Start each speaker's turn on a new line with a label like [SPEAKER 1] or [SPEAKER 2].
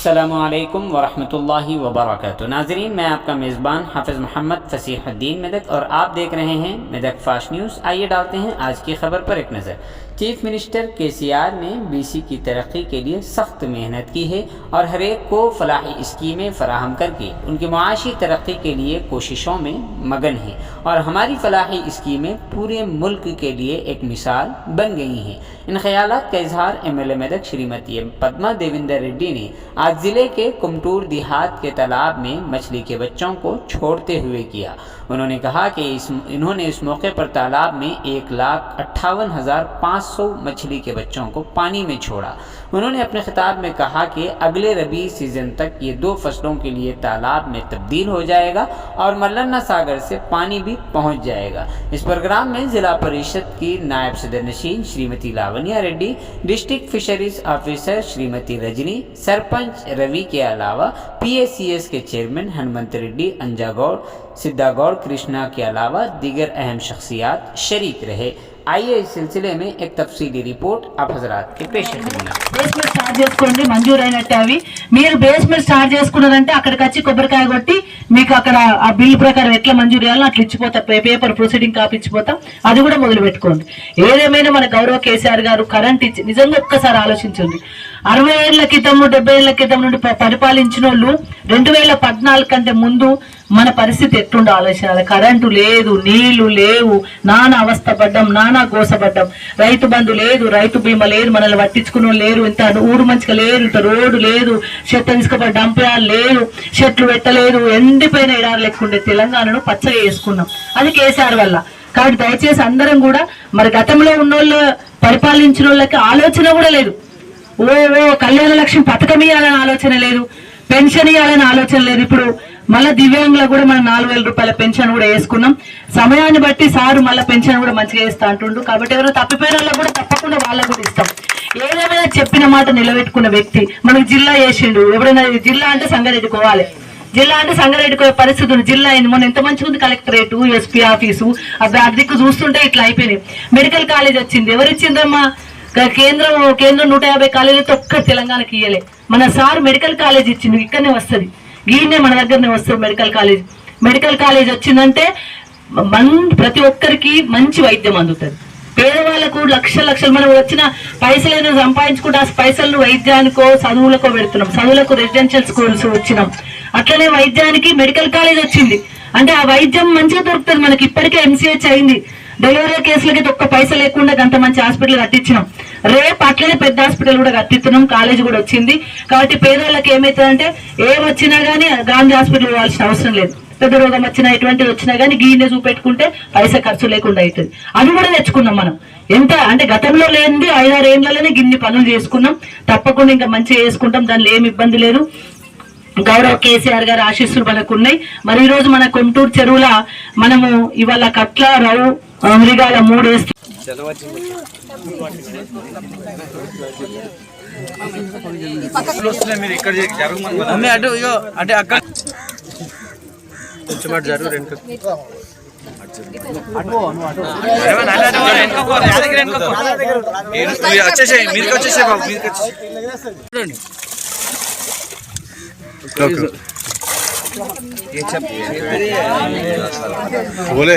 [SPEAKER 1] अस्सलामुअलैकुम वरहमतुल्लाहि वबरकातुहू। नाज़रीन, मैं आपका मेज़बान हाफिज़ मोहम्मद फसीहुद्दीन मेदक और आप देख रहे हैं मेदक फास्ट न्यूज़। आइए डालते हैं आज की खबर पर एक नज़र। चीफ मिनिस्टर KCR ने BC की तरक्की के लिए सख्त मेहनत की है और हर एक को फलाही स्कीमें फराहम करके उनकी माशी तरक्की के लिए कोशिशों में मगन है और हमारी फलाही स्कीमें पूरे मुल्क के लिए एक मिसाल बन गई हैं। इन ख्यालात का इजहार MLA मेदक श्रीमती पद्मा देवेंद्र रेड्डी ने आज ज़िले के कुमटूर देहात के तालाब में मछली के बच्चों को छोड़ते हुए किया। उन्होंने कहा कि इन्होंने इस मौके पर तालाब में 1,58,500 मछली के बच्चों को पानी में छोड़ा। उन्होंने अपने खिताब में कहा कि अगले रबी सीज़न तक ये 2 फसलों के लिए तालाब में तब्दील हो जाएगा और मल्लन्ना सागर से पानी भी पहुंच जाएगा। इस प्रोग्राम में ज़िला परिषद की नायब सदर नशीन Shrimati Lavanya Reddy, district fisheries officer Shrimati Rajni, sarpanch Ravi के अलावा PACS के चेयरमैन हनुमंत रेड्डी, अंजागौड़, सिद्धागौड़, कृष्णा के अलावा दीगर अहम शख्सियात शरीक रहे। आइए इस सिलसिले में एक तफसीली रिपोर्ट आप हजरात के पेश
[SPEAKER 2] బేస్మెంట్ స్టార్ట్ చేసుకోండి, మంజూరైనట్టు అవి మీరు బేస్మెంట్ స్టార్ట్ చేసుకున్నారంటే అక్కడికి వచ్చి కొబ్బరికాయ కొట్టి మీకు అక్కడ ఆ బిల్ ప్రకారం ఎట్లా మంజూరు చేయాలో అట్లా ఇచ్చిపోతా, పేపర్ ప్రొసీడింగ్ కాపీ ఇచ్చిపోతాం. అది కూడా మొదలు పెట్టుకోండి. ఏదేమైనా మన గౌరవ KCR గారు కరెంట్ ఇచ్చి నిజంగా ఒక్కసారి ఆలోచించండి. 60 ఏళ్ల క్రితం 70 ఏళ్ల క్రితం నుండి పరిపాలించిన వాళ్ళు 2014 కంటే ముందు మన పరిస్థితి ఎట్లుండో ఆలోచించాలి. కరెంటు లేదు, నీళ్లు లేవు, నానా అవస్థ పడ్డం, నానా గోసపడ్డం. రైతు బంధు లేదు, రైతు బీమా లేదు, మనల్ని పట్టించుకున్న లేరు, ఇంత ఊరు మంచిగా లేరు, ఇంత రోడ్డు లేదు, చెత్త తీసుకుపోయి డంపయాలు లేదు, చెట్లు పెట్టలేదు, ఎండిపోయిన ఎడారు లెక్కుండే తెలంగాణను పచ్చగా చేసుకున్నాం. అది KCR వల్ల. కాబట్టి దయచేసి అందరం కూడా మరి గతంలో ఉన్నోళ్ళు పరిపాలించిన వాళ్ళకి ఆలోచన కూడా లేదు. ఓ కళ్యాణ లక్ష్మి పథకం ఇవ్వాలని ఆలోచన లేదు, పెన్షన్ ఇవ్వాలని ఆలోచన లేదు. ఇప్పుడు మళ్ళీ దివ్యాంగులకు కూడా మనం 4,000 రూపాయల పెన్షన్ కూడా వేసుకున్నాం. సమయాన్ని బట్టి సారు మళ్ళీ పెన్షన్ కూడా మంచిగా వేస్తా అంటుండు. కాబట్టి ఎవరైనా తప్పిపోయిన వాళ్ళకు కూడా తప్పకుండా వాళ్ళకు కూడా ఇస్తాం. ఏదేమైనా చెప్పిన మాట నిలబెట్టుకున్న వ్యక్తి మనకు జిల్లా చేసిండు. ఎవరైనా జిల్లా అంటే సంగారెడ్డి పోవాలి, జిల్లా అంటే సంగారెడ్డి పోయే పరిస్థితి ఉంది. జిల్లా అయింది మొన్న ఎంత మంచిగా ఉంది, కలెక్టరేటు, SP ఆఫీసు, అదికు చూస్తుంటే ఇట్లా అయిపోయినాయి. మెడికల్ కాలేజ్ వచ్చింది, ఎవరిచ్చిందమ్మా? కేంద్రం 150 కాలేజీలతో ఒక్క తెలంగాణకి ఇయ్యలే. మన సార్ మెడికల్ కాలేజ్ ఇచ్చింది, ఇక్కడనే వస్తుంది, గీనే మన దగ్గరనే వస్తుంది మెడికల్ కాలేజ్. మెడికల్ కాలేజ్ వచ్చిందంటే ప్రతి ఒక్కరికి మంచి వైద్యం అందుతుంది. పేదవాళ్ళకు లక్షలు మనం వచ్చిన పైసలు సంపాదించుకుంటే ఆ పైసలు వైద్యానికో చదువులకో పెడుతున్నాం. చదువులకు రెసిడెన్షియల్ స్కూల్స్ వచ్చినాం. అట్లనే వైద్యానికి మెడికల్ కాలేజ్ వచ్చింది అంటే ఆ వైద్యం మంచిగా దొరుకుతుంది మనకి. ఇప్పటికే MCH అయింది. డెలివరీ కేసులకి ఒక్క పైసలు లేకుండా గంట మంచి హాస్పిటల్ కట్టించినాం. రేపు అట్లనే పెద్ద హాస్పిటల్ కూడా కట్టిస్తున్నాం, కాలేజ్ కూడా వచ్చింది. కాబట్టి పేదవాళ్ళకి ఏమవుతుందంటే ఏమొచ్చినా కానీ గాంధీ హాస్పిటల్ పోవాల్సిన అవసరం లేదు. పెద్ద రోగం వచ్చినా ఎటువంటిది వచ్చినా కానీ గీనే చూపెట్టుకుంటే పైసా ఖర్చు లేకుండా అవుతుంది. అది కూడా తెచ్చుకున్నాం మనం. ఎంత అంటే గతంలో లేనిది 5-6 ఏళ్లలోనే గిన్ని పనులు చేసుకున్నాం. తప్పకుండా ఇంకా మంచిగా చేసుకుంటాం, దానిలో ఏమి ఇబ్బంది లేదు. గౌరవ KCR గారి ఆశీస్సులు మనకు ఉన్నాయి. మరి ఈ రోజు మన కొమ్టూరు చెరువుల మనము ఇవాళ కట్ల రవు మృగాల 3 వేస్తాం.
[SPEAKER 3] बोले